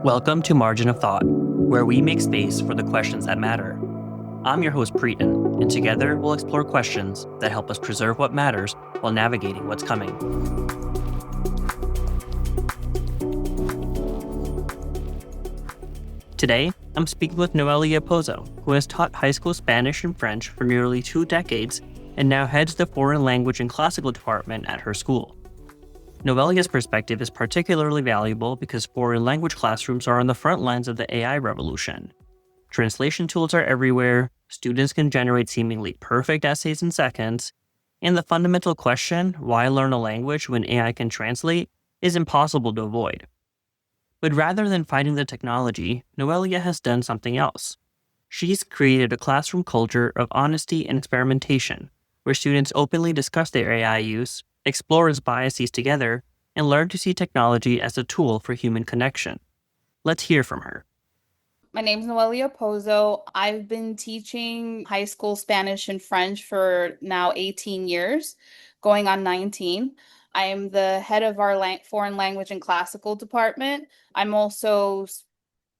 Welcome to Margin of Thought, where we make space for the questions that matter. I'm your host, Priten, and together we'll explore questions that help us preserve what matters while navigating what's coming. Today, I'm speaking with Noelia Pozo, who has taught high school Spanish and French for nearly 2 decades and now heads the foreign language and classical department at her school. Noelia's perspective is particularly valuable because foreign language classrooms are on the front lines of the AI revolution. Translation tools are everywhere, students can generate seemingly perfect essays in seconds, and the fundamental question, why learn a language when AI can translate, is impossible to avoid. But rather than fighting the technology, Noelia has done something else. She's created a classroom culture of honesty and experimentation, where students openly discuss their AI use, explore its biases together, and learn to see technology as a tool for human connection. Let's hear from her. My name's Noelia Pozo. I've been teaching high school Spanish and French for now 18 years, going on 19. I am the head of our foreign language and classical department. I'm also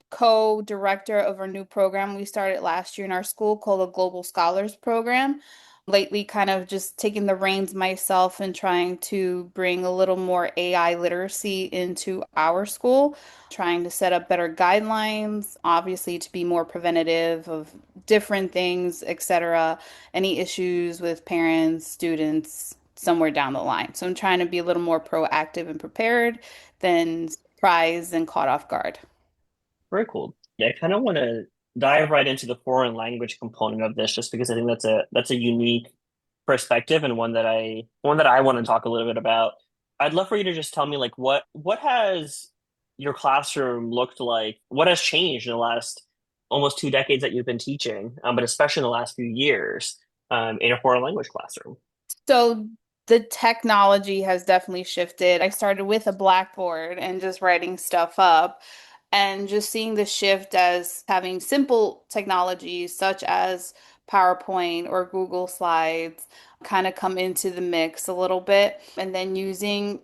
co-director of our new program we started last year in our school called the Global Scholars Program. Lately, kind of just taking the reins myself and trying to bring a little more AI literacy into our school, trying to set up better guidelines, obviously to be more preventative of different things, etc. Any issues with parents, students, somewhere down the line. So I'm trying to be a little more proactive and prepared than surprised and caught off guard. Very cool. Yeah, I kind of want to dive right into the foreign language component of this, just because I think that's a unique perspective and one that I want to talk a little bit about. I'd love for you to just tell me like what has your classroom looked like? What has changed in the last almost 2 decades that you've been teaching, but especially in the last few years, in a foreign language classroom? So the technology has definitely shifted. I started with a blackboard and just writing stuff up and just seeing the shift as having simple technologies such as PowerPoint or Google Slides kind of come into the mix a little bit, and then using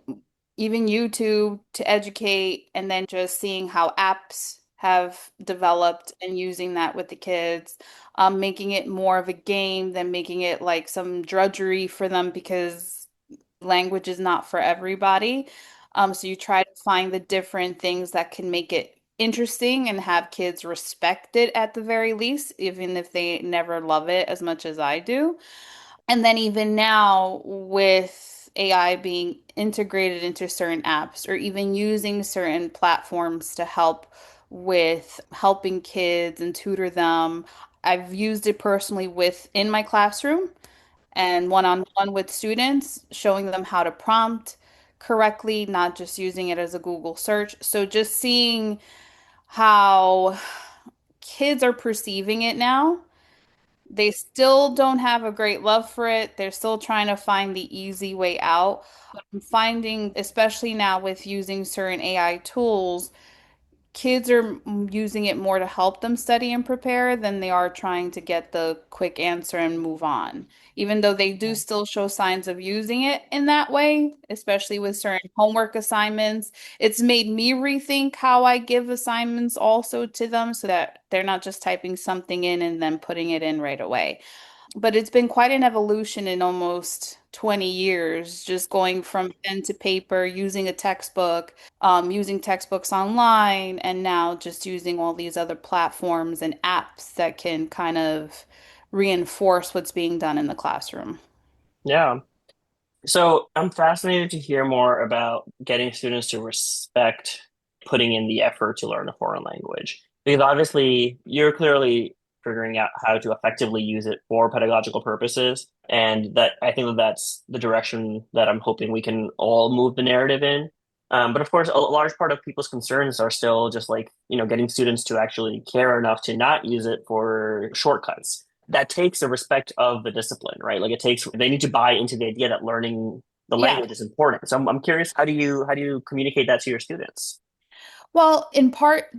even YouTube to educate, and then just seeing how apps have developed and using that with the kids, making it more of a game than making it like some drudgery for them because language is not for everybody. So you try to find the different things that can make it interesting and have kids respect it at the very least, even if they never love it as much as I do. And then even now with AI being integrated into certain apps or even using certain platforms to help with helping kids and tutor them, I've used it personally within my classroom and one-on-one with students, showing them how to prompt correctly, not just using it as a Google search. So just seeing how kids are perceiving it now. They still don't have a great love for it. They're still trying to find the easy way out. But I'm finding, especially now with using certain AI tools, kids are using it more to help them study and prepare than they are trying to get the quick answer and move on. Even though they do still show signs of using it in that way, especially with certain homework assignments, it's made me rethink how I give assignments also to them so that they're not just typing something in and then putting it in right away. But it's been quite an evolution in almost 20 years, just going from pen to paper, using a textbook, using textbooks online, and now just using all these other platforms and apps that can kind of reinforce what's being done in the classroom. Yeah. So I'm fascinated to hear more about getting students to respect putting in the effort to learn a foreign language. Because obviously you're clearly figuring out how to effectively use it for pedagogical purposes. And that I think that that's the direction that I'm hoping we can all move the narrative in. But of course, a large part of people's concerns are still just like, getting students to actually care enough to not use it for shortcuts. That takes the respect of the discipline, right? Like they need to buy into the idea that learning the Yeah. language is important. So I'm curious, how do you communicate that to your students? Well, in part,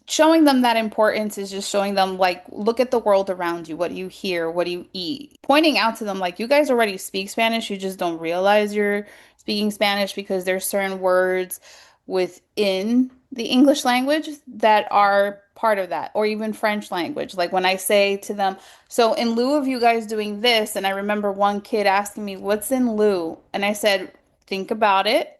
showing them that importance is just showing them, like, look at the world around you. What do you hear? What do you eat? Pointing out to them, like, you guys already speak Spanish. You just don't realize you're speaking Spanish because there's certain words within the English language that are part of that, or even French language. Like when I say to them, so in lieu of you guys doing this, and I remember one kid asking me, what's in lieu? And I said, think about it.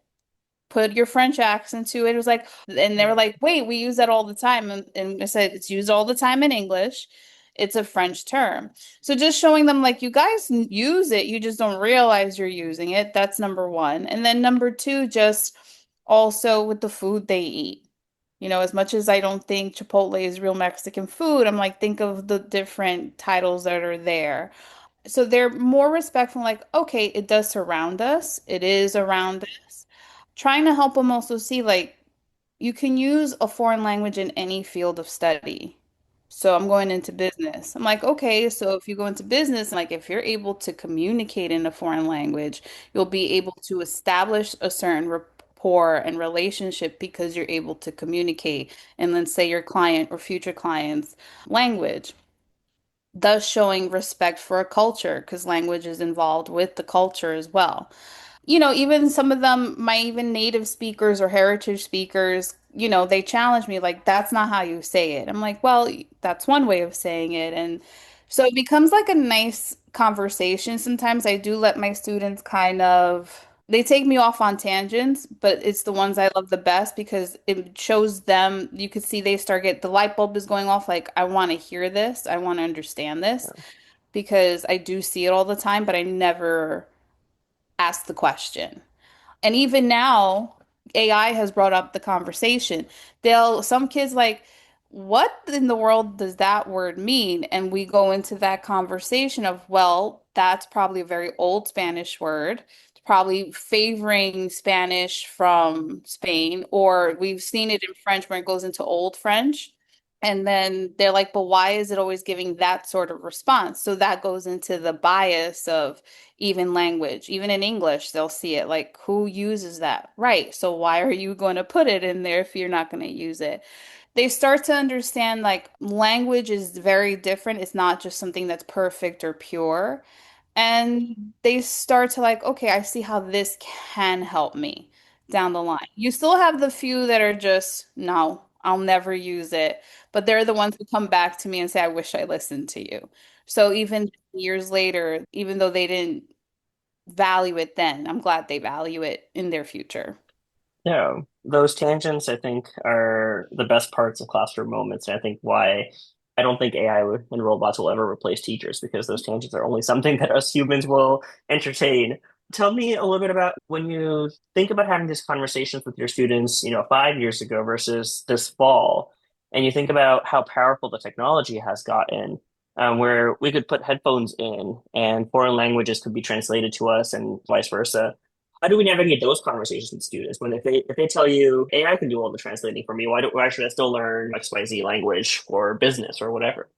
Put your French accent to it. It was like, and they were like, wait, we use that all the time. And I said, it's used all the time in English. It's a French term. So just showing them like you guys use it, you just don't realize you're using it. That's number one. And then number two, just also with the food they eat. You know, as much as I don't think Chipotle is real Mexican food, I'm like, think of the different titles that are there. So they're more respectful, like, okay, it does surround us. It is around us. Trying to help them also see, like, you can use a foreign language in any field of study. So I'm going into business. I'm like, okay, so if you go into business, like if you're able to communicate in a foreign language, you'll be able to establish a certain rapport and relationship because you're able to communicate and then say your client or future client's language, thus showing respect for a culture because language is involved with the culture as well. You know, even some of them, my even native speakers or heritage speakers, you know, they challenge me like, that's not how you say it. I'm like, well, that's one way of saying it. And so it becomes like a nice conversation. Sometimes I do let my students kind of, they take me off on tangents, but it's the ones I love the best because it shows them, you could see they start get the light bulb is going off like, I want to hear this. I want to understand this because I do see it all the time, but I never ask the question. And even now, AI has brought up the conversation. Some kids like, what in the world does that word mean? And we go into that conversation of, well, that's probably a very old Spanish word. It's probably favoring Spanish from Spain, or we've seen it in French where it goes into Old French. And then they're like, but why is it always giving that sort of response? So that goes into the bias of even language. Even in English, they'll see it like, who uses that? Right. So why are you going to put it in there if you're not going to use it? They start to understand like language is very different. It's not just something that's perfect or pure. And they start to like, okay, I see how this can help me down the line. You still have the few that are just, no, I'll never use it. But they're the ones who come back to me and say, I wish I listened to you. So even years later, even though they didn't value it then, I'm glad they value it in their future. Yeah, those tangents I think are the best parts of classroom moments, and I think why I don't think AI and robots will ever replace teachers because those tangents are only something that us humans will entertain. Tell me a little bit about when you think about having these conversations with your students, 5 years ago versus this fall, and you think about how powerful the technology has gotten, where we could put headphones in and foreign languages could be translated to us and vice versa. How do we navigate those conversations with students when if they tell you AI can do all the translating for me, why should I still learn XYZ language or business or whatever?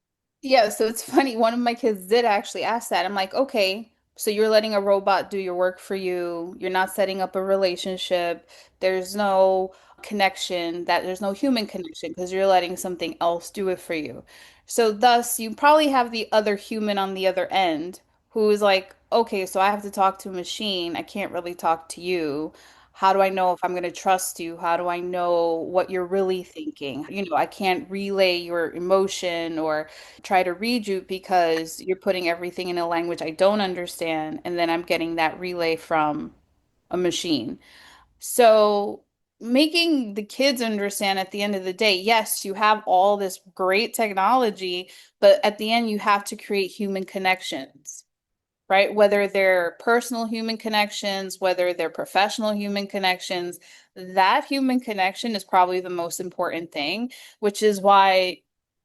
Yeah, so it's funny. One of my kids did actually ask that. I'm like, okay, so you're letting a robot do your work for you. You're not setting up a relationship. There's no connection, that there's no human connection because you're letting something else do it for you. So thus, you probably have the other human on the other end who is like, okay, so I have to talk to a machine. I can't really talk to you. How do I know if I'm going to trust you? How do I know what you're really thinking? You know, I can't relay your emotion or try to read you because you're putting everything in a language I don't understand, and then I'm getting that relay from a machine. So, making the kids understand at the end of the day, yes, you have all this great technology, but at the end, you have to create human connections, right? Whether they're personal human connections, whether they're professional human connections, that human connection is probably the most important thing, which is why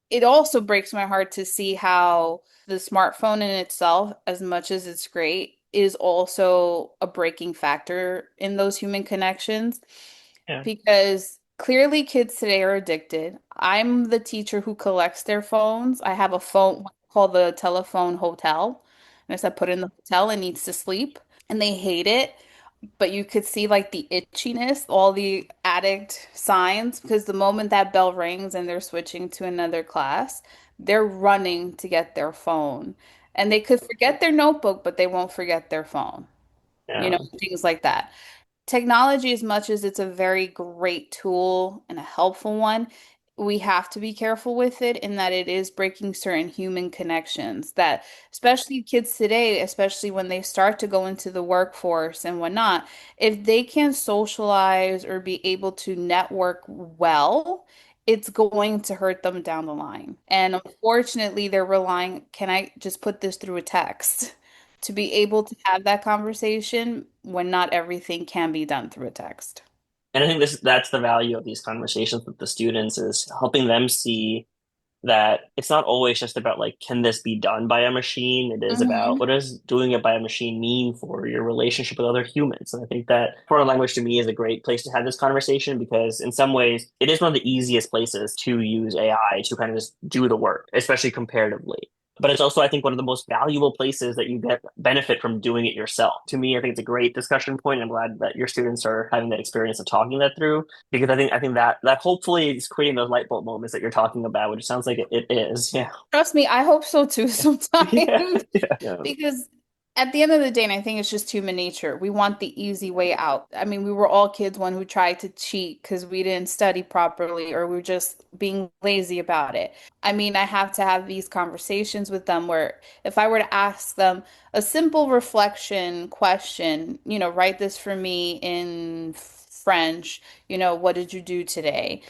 it also breaks my heart to see how the smartphone in itself, as much as it's great, is also a breaking factor in those human connections Yeah, because clearly kids today are addicted. I'm the teacher who collects their phones. I have a phone called the telephone hotel. And I said, put it in the hotel, it needs to sleep. And they hate it, but you could see like the itchiness, all the addict signs, because the moment that bell rings and they're switching to another class, they're running to get their phone. And they could forget their notebook, but they won't forget their phone, you yeah, know, things like that. technology, as much as it's a very great tool and a helpful one, we have to be careful with it in that it is breaking certain human connections that, especially kids today, especially when they start to go into the workforce and whatnot, if they can socialize or be able to network well, it's going to hurt them down the line. And unfortunately, they're relying, can I just put this through a text? To be able to have that conversation when not everything can be done through a text. And I think that's the value of these conversations with the students is helping them see that it's not always just about like, can this be done by a machine? It is about Hmm. what does doing it by a machine mean for your relationship with other humans? And I think that foreign language to me is a great place to have this conversation because in some ways it is one of the easiest places to use AI to kind of just do the work, especially comparatively. But it's also, I think, one of the most valuable places that you get benefit from doing it yourself. To me, I think it's a great discussion point. I'm glad that your students are having that experience of talking that through because I think that hopefully is creating those light bulb moments that you're talking about, which sounds like it is. Yeah. Trust me, I hope so too Yeah. sometimes. Yeah. Because at the end of the day, and I think it's just human nature, we want the easy way out. I mean, we were all kids one who tried to cheat because we didn't study properly or we were just being lazy about it. I mean, I have to have these conversations with them where if I were to ask them a simple reflection question, write this for me in French, what did you do today?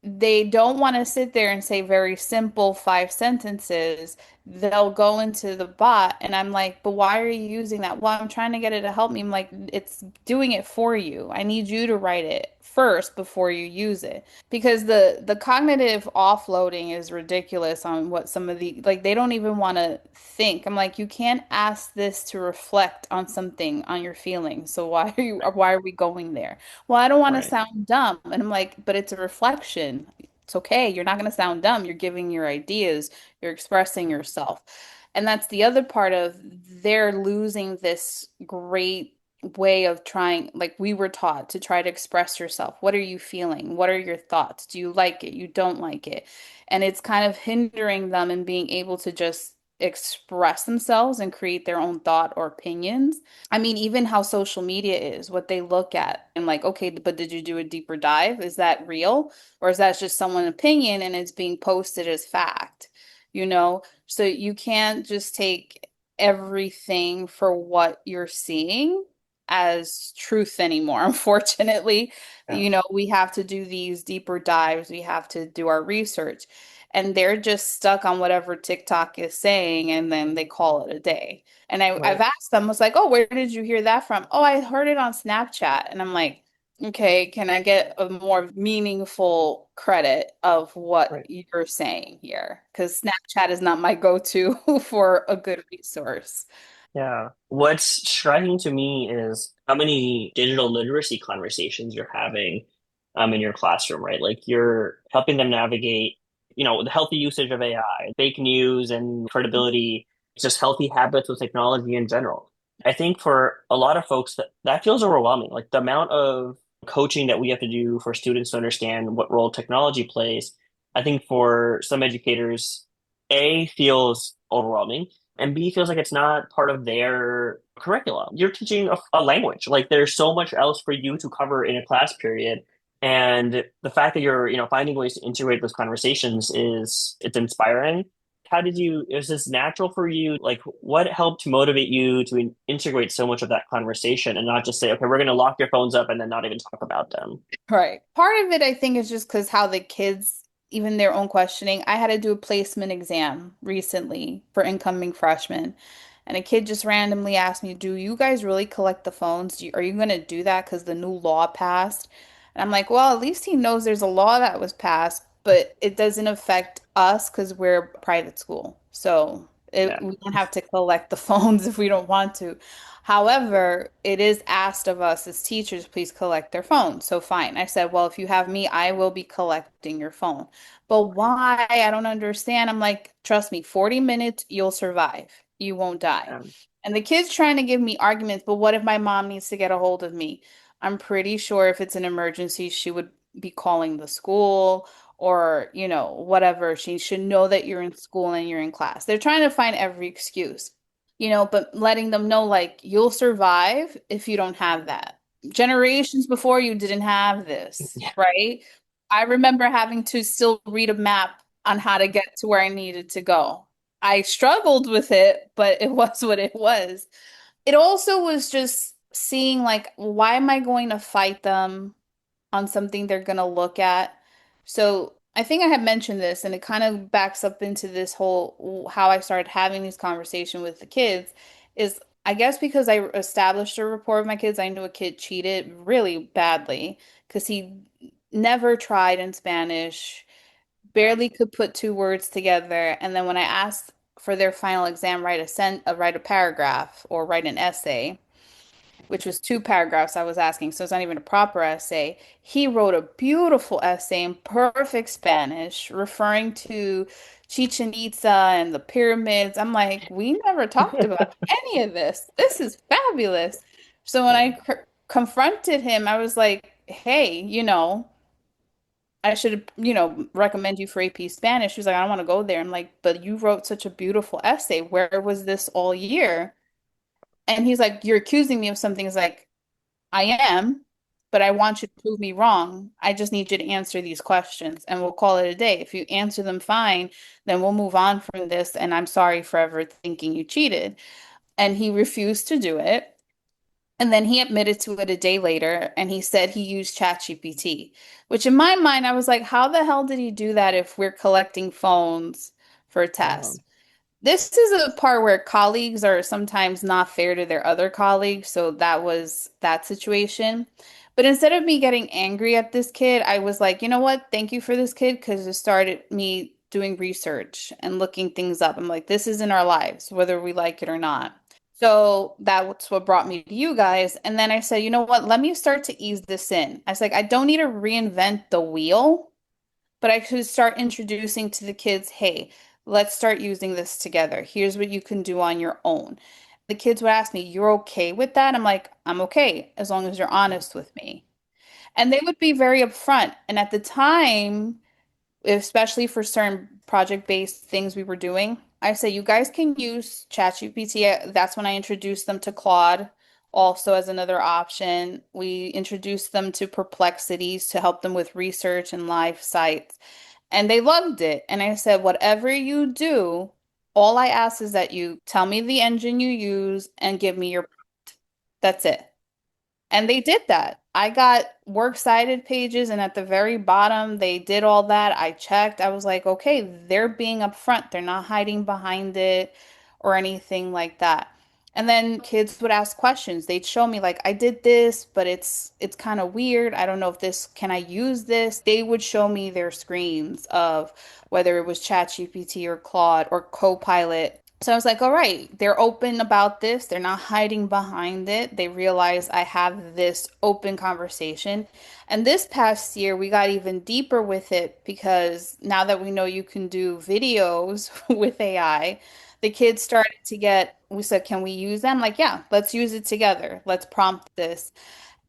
They don't want to sit there and say very simple 5 sentences. They'll go into the bot, and I'm like, but why are you using that? Well, I'm trying to get it to help me. I'm like, it's doing it for you. I need you to write it first before you use it. Because the cognitive offloading is ridiculous on what some of the like they don't even want to think. I'm like, you can't ask this to reflect on something on your feelings. So why are we going there? Well, I don't want to Right. sound dumb. And I'm like, but it's a reflection. It's okay. You're not going to sound dumb. You're giving your ideas, you're expressing yourself. And that's the other part of they're losing this great way of trying, like we were taught to try to express yourself. What are you feeling? What are your thoughts? Do you like it? You don't like it? And it's kind of hindering them in being able to just express themselves and create their own thought or opinions. I mean, even how social media is, what they look at, and like, okay, but did you do a deeper dive? Is that real? Or is that just someone's opinion and it's being posted as fact? So you can't just take everything for what you're seeing as truth anymore. Unfortunately, Yeah. we have to do these deeper dives, we have to do our research, and they're just stuck on whatever TikTok is saying, and then they call it a day. And I've Right. asked them, I was like, oh, where did you hear that from? Oh, I heard it on Snapchat. And I'm like, okay, can I get a more meaningful credit of what Right. you're saying here? Because Snapchat is not my go-to for a good resource. Yeah. What's striking to me is how many digital literacy conversations you're having in your classroom, right? Like you're helping them navigate, the healthy usage of AI, fake news and credibility, just healthy habits with technology in general. I think for a lot of folks that feels overwhelming. Like the amount of coaching that we have to do for students to understand what role technology plays, I think for some educators, A feels overwhelming and B feels like it's not part of their curriculum. You're teaching a language. Like there's so much else for you to cover in a class period. And the fact that you're, finding ways to integrate those conversations it's inspiring. How did you, is this natural for you? Like what helped motivate you to integrate so much of that conversation and not just say, okay, we're going to lock your phones up and then not even talk about them? Right. Part of it, I think, is just because how the kids, even their own questioning. I had to do a placement exam recently for incoming freshmen, and a kid just randomly asked me, "Do you guys really collect the phones? Are you going to do that because the new law passed?" And I'm like, "Well, at least he knows there's a law that was passed, but it doesn't affect us because we're a private school. So Yeah. we don't have to collect the phones if we don't want to." However, it is asked of us as teachers, please collect their phones. So fine. I said, well, if you have me, I will be collecting your phone. But why? I don't understand. I'm like, trust me, 40 minutes, you'll survive. You won't die. Um, And the kid's trying to give me arguments, but what if my mom needs to get a hold of me? I'm pretty sure if it's an emergency, she would be calling the school or, whatever. She should know that you're in school and you're in class. They're trying to find every excuse, but letting them know like you'll survive if you don't have that. Generations before you didn't have this, Yeah. right? I remember having to still read a map on how to get to where I needed to go. I struggled with it, but it was what it was. It also was just seeing like, why am I going to fight them on something they're going to look at? So I think I had mentioned this, and it kind of backs up into this whole how I started having these conversations with the kids is I guess because I established a rapport with my kids, I knew a kid cheated really badly because he never tried in Spanish, barely could put two words together. And then when I asked for their final exam, write a paragraph or write an essay, which was two paragraphs I was asking, so it's not even a proper essay. He wrote a beautiful essay in perfect Spanish, referring to Chichen Itza and the pyramids. I'm like, we never talked about any of this. This is fabulous. So when I confronted him, I was like, hey, I should, recommend you for AP Spanish. He was like, I don't want to go there. I'm like, but you wrote such a beautiful essay. Where was this all year? And he's like, you're accusing me of something. He's like, I am, but I want you to prove me wrong. I just need you to answer these questions and we'll call it a day. If you answer them fine, then we'll move on from this. And I'm sorry for ever thinking you cheated. And he refused to do it. And then he admitted to it a day later and he said he used ChatGPT, which in my mind, I was like, how the hell did he do that if we're collecting phones for a Wow. test? This is a part where colleagues are sometimes not fair to their other colleagues, so that was that situation. But instead of me getting angry at this kid, I was like, you know what? Thank you for this kid because it started me doing research and looking things up. I'm like, this is in our lives, whether we like it or not. So that's what brought me to you guys. And then I said, you know what? Let me start to ease this in. I was like, I don't need to reinvent the wheel, but I could start introducing to the kids, hey, let's start using this together. Here's what you can do on your own. The kids would ask me, you're okay with that? I'm like, I'm okay, as long as you're honest with me. And they would be very upfront. And at the time, especially for certain project-based things we were doing, I say you guys can use ChatGPT. That's when I introduced them to Claude also as another option. We introduced them to Perplexities to help them with research and live sites. And they loved it. And I said, whatever you do, all I ask is that you tell me the engine you use and give me your, that's it. And they did that. I got works cited pages, and at the very bottom, they did all that. I checked. I was like, okay, they're being upfront. They're not hiding behind it or anything like that. And then kids would ask questions. They'd show me like, I did this, but it's kind of weird. I don't know if this, can I use this? They would show me their screens of whether it was ChatGPT or Claude or Copilot. So I was like, all right, they're open about this. They're not hiding behind it. They realize I have this open conversation. And this past year, we got even deeper with it because now that we know you can do videos with AI, the kids started to get, we said, can we use them? Like, yeah, let's use it together. Let's prompt this.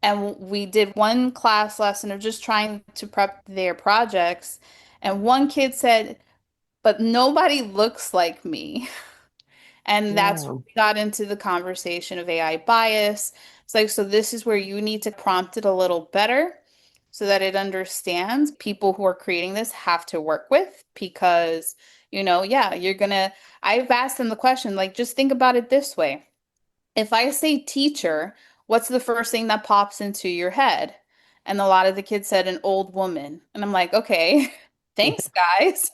And we did one class lesson of just trying to prep their projects. And one kid said, but nobody looks like me. And that's where Yeah. we got into the conversation of AI bias. It's like, so this is where you need to prompt it a little better so that it understands people who are creating this have to work with because, yeah, I've asked them the question, like, just think about it this way. If I say teacher, what's the first thing that pops into your head? And a lot of the kids said an old woman. And I'm like, okay, thanks, guys,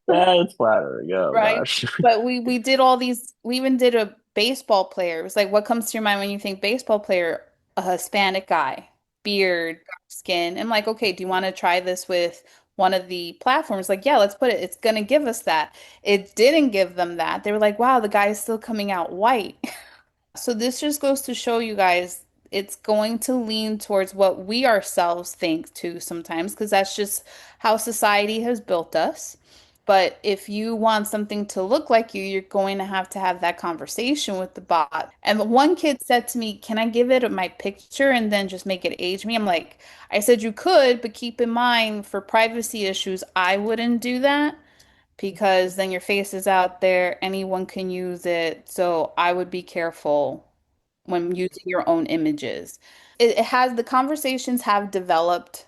That's flattering. Oh right? gosh. But we did all these, we even did a baseball player. It was like, what comes to your mind when you think baseball player? A Hispanic guy, beard, dark skin. I'm like, okay, do you want to try this with one of the platforms? Like, yeah, let's put it, it's gonna give us that. It didn't give them that. They were like, wow, the guy is still coming out white. So this just goes to show you guys it's going to lean towards what we ourselves think too sometimes, because that's just how society has built us. But if you want something to look like you, you're going to have that conversation with the bot. And one kid said to me, can I give it my picture and then just make it age me? I'm like, I said you could, but keep in mind for privacy issues, I wouldn't do that because then your face is out there, anyone can use it. So I would be careful when using your own images. It has the conversations have developed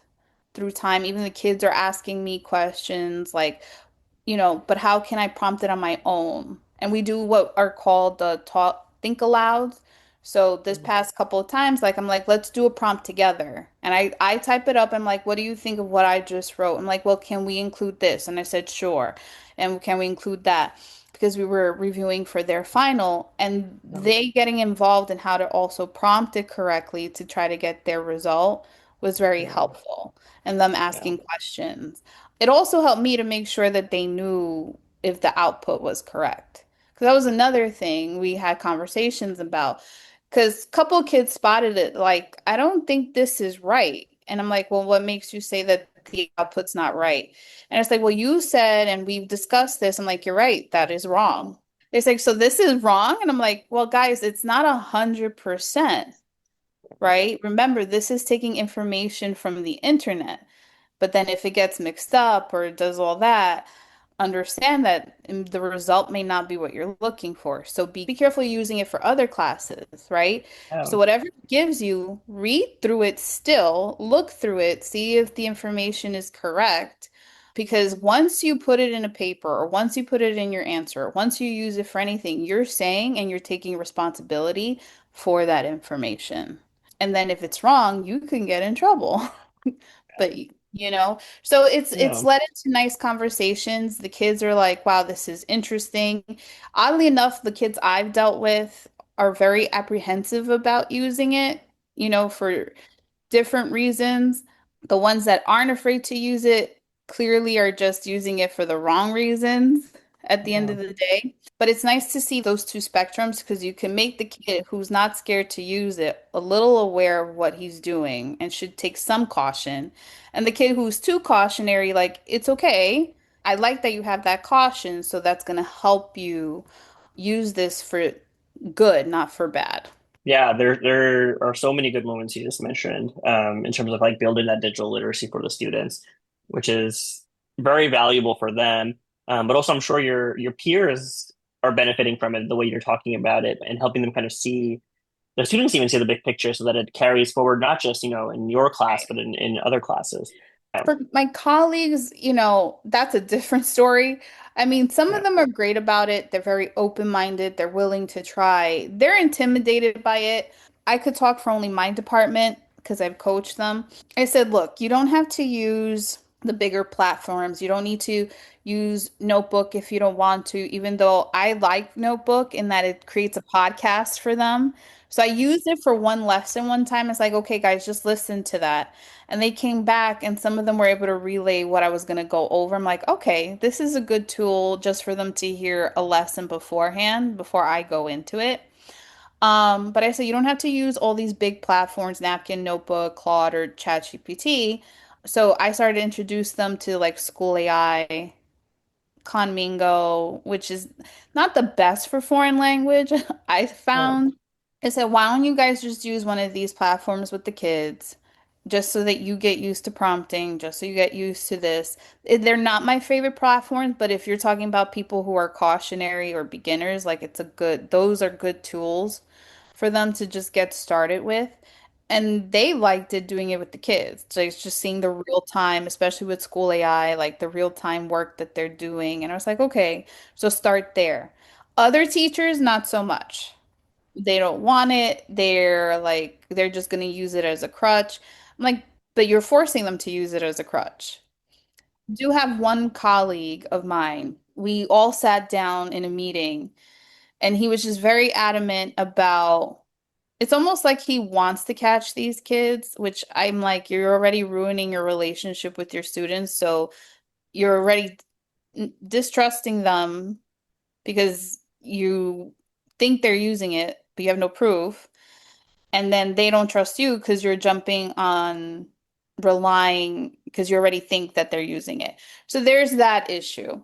through time. Even the kids are asking me questions like, but how can I prompt it on my own? And we do what are called the talk think alouds. So this past couple of times, like I'm like, let's do a prompt together. And I type it up. I'm like, what do you think of what I just wrote? I'm like, well, can we include this? And I said, sure. And can we include that? Because we were reviewing for their final and Yeah. they getting involved in how to also prompt it correctly to try to get their result was very Yeah. helpful. And them Yeah. asking questions. It also helped me to make sure that they knew if the output was correct. Because that was another thing we had conversations about. Because a couple of kids spotted it, like, I don't think this is right. And I'm like, well, what makes you say that the output's not right? And it's like, well, you said, and we've discussed this. I'm like, you're right, that is wrong. It's like, so this is wrong? And I'm like, well, guys, it's not 100%, right? Remember, this is taking information from the internet. But then if it gets mixed up or it does all that, understand that the result may not be what you're looking for. So be careful using it for other classes, right? Yeah. So whatever it gives you, read through it still, look through it, see if the information is correct. Because once you put it in a paper or once you put it in your answer, once you use it for anything, you're saying and you're taking responsibility for that information. And then if it's wrong, you can get in trouble. But so it's Yeah. led into nice conversations. The kids are like, wow, this is interesting. Oddly enough, the kids I've dealt with are very apprehensive about using it, for different reasons. The ones that aren't afraid to use it clearly are just using it for the wrong reasons at the end Yeah. of the day. But it's nice to see those two spectrums because you can make the kid who's not scared to use it a little aware of what he's doing and should take some caution. And the kid who's too cautionary, like, it's okay. I like that you have that caution, so that's going to help you use this for good, not for bad. Yeah, there are so many good moments you just mentioned, in terms of like building that digital literacy for the students, which is very valuable for them. But also, I'm sure your peers are benefiting from it the way you're talking about it and helping them kind of see the students even see the big picture so that it carries forward not just in your class but in other classes. Yeah, For my colleagues, that's a different story. I mean, some of yeah, them are great about it. They're very open-minded. They're willing to try. They're intimidated by it. I could talk for only my department because I've coached them. I said, look, you don't have to use the bigger platforms. You don't need to use Notebook if you don't want to, even though I like Notebook in that it creates a podcast for them. So I used it for one lesson one time. It's like, okay, guys, just listen to that. And they came back and some of them were able to relay what I was going to go over. I'm like, okay, this is a good tool just for them to hear a lesson beforehand before I go into it. But I said you don't have to use all these big platforms, Napkin, Notebook, Claude, or ChatGPT. So I started to introduce them to like School AI, Conmingo, which is not the best for foreign language, I yeah, found. I said, why don't you guys just use one of these platforms with the kids, just so that you get used to prompting, just so you get used to this. They're not my favorite platforms, but if you're talking about people who are cautionary or beginners, like those are good tools for them to just get started with. And they liked it doing it with the kids. So it's just seeing the real time, especially with school AI, like the real time work that they're doing. And I was like, okay, so start there. Other teachers, not so much. They don't want it. They're just going to use it as a crutch. I'm like, but you're forcing them to use it as a crutch. I do have one colleague of mine. We all sat down in a meeting and he was just very adamant about it's almost like he wants to catch these kids, which I'm like, you're already ruining your relationship with your students. So you're already distrusting them because you think they're using it, but you have no proof. And then they don't trust you because you're jumping on relying because you already think that they're using it. So there's that issue.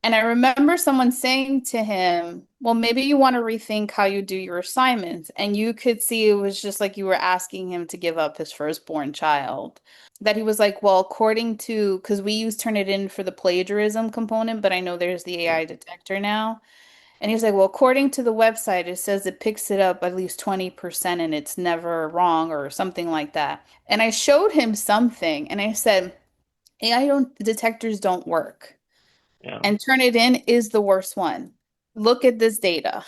And I remember someone saying to him, well, maybe you want to rethink how you do your assignments. And you could see it was just like you were asking him to give up his firstborn child. That he was like, well, according to, because we use Turnitin for the plagiarism component, but I know there's the AI detector now. And he's like, well, according to the website, it says it picks it up at least 20% and it's never wrong or something like that. And I showed him something and I said, AI detectors don't work. Yeah. And Turnitin is the worst one. Look at this data.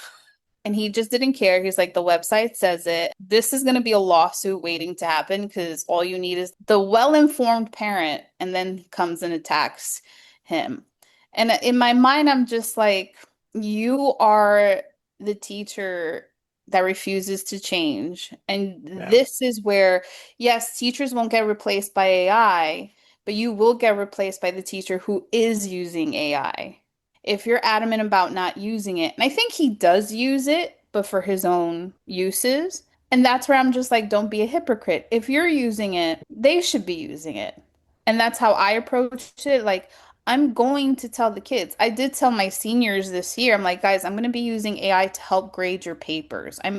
And he just didn't care. He's like, the website says it. This is going to be a lawsuit waiting to happen because all you need is the well-informed parent, and then comes and attacks him. And in my mind, I'm just like, you are the teacher that refuses to change. And Yeah. this is where, yes, teachers won't get replaced by AI, but you will get replaced by the teacher who is using AI. If you're adamant about not using it, and I think he does use it, but for his own uses. And that's where I'm just like, don't be a hypocrite. If you're using it, they should be using it. And that's how I approached it. Like, I'm going to tell the kids. I did tell my seniors this year, I'm like, guys, I'm going to be using AI to help grade your papers. I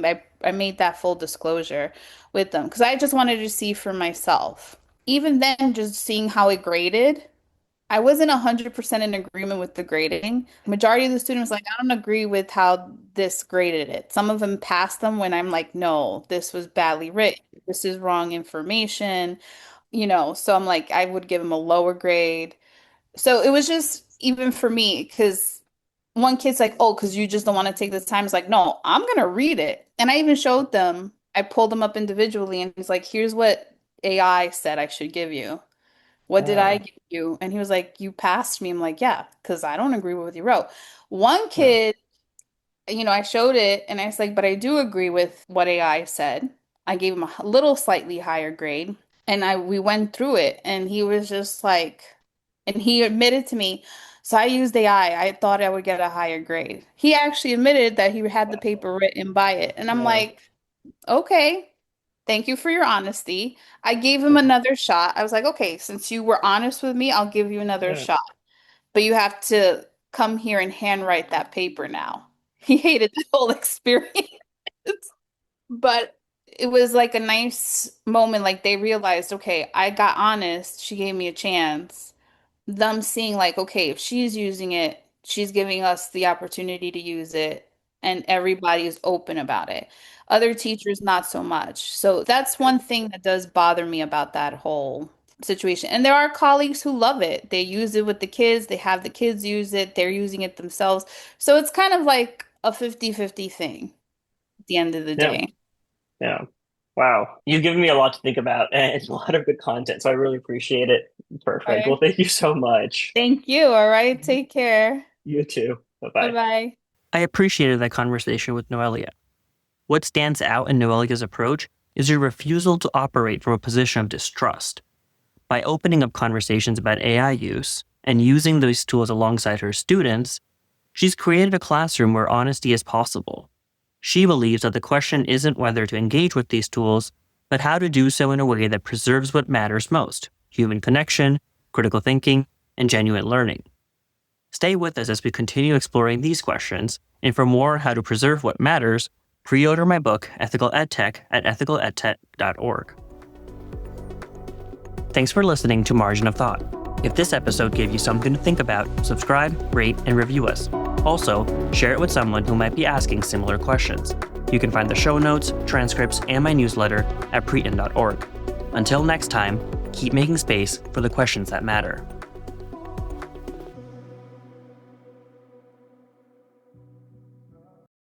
made that full disclosure with them because I just wanted to see for myself. Even then, just seeing how it graded, I wasn't 100% in agreement with the grading. Majority of the students like, I don't agree with how this graded it. Some of them passed them when I'm like, no, this was badly written. This is wrong information, so I'm like, I would give them a lower grade. So it was just even for me, because one kid's like, oh, because you just don't want to take the time. It's like, no, I'm gonna read it. And I even showed them, I pulled them up individually and he's like, here's what AI said I should give you. What did I Yeah. give you? And he was like, you passed me. I'm like, yeah, because I don't agree with what you wrote. One Yeah. kid, I showed it and I was like, but I do agree with what AI said. I gave him a little slightly higher grade and we went through it and he was just like, and he admitted to me, so I used AI. I thought I would get a higher grade. He actually admitted that he had the paper written by it. And I'm Yeah. like, okay. Thank you for your honesty. I gave him Yeah. another shot. I was like, okay, since you were honest with me, I'll give you another Yeah. shot. But you have to come here and handwrite that paper now. He hated the whole experience. But it was like a nice moment. Like they realized, okay, I got honest. She gave me a chance. Them seeing like, okay, if she's using it, she's giving us the opportunity to use it, and everybody is open about it. Other teachers, not so much. So that's one thing that does bother me about that whole situation. And there are colleagues who love it. They use it with the kids, they have the kids use it, they're using it themselves. So it's kind of like a 50-50 thing at the end of the Yeah. day. Yeah. Wow. You've given me a lot to think about and a lot of good content, so I really appreciate it. All Perfect. Well, right. thank you so much. Thank you. All right. Take care. You too. Bye-bye. Bye-bye. I appreciated that conversation with Noelia. What stands out in Noelia's approach is her refusal to operate from a position of distrust. By opening up conversations about AI use and using those tools alongside her students, she's created a classroom where honesty is possible. She believes that the question isn't whether to engage with these tools, but how to do so in a way that preserves what matters most: human connection, critical thinking, and genuine learning. Stay with us as we continue exploring these questions, and for more on how to preserve what matters, pre-order my book, Ethical EdTech, at ethicaledtech.org. Thanks for listening to Margin of Thought. If this episode gave you something to think about, subscribe, rate, and review us. Also, share it with someone who might be asking similar questions. You can find the show notes, transcripts, and my newsletter at preten.org. Until next time, keep making space for the questions that matter.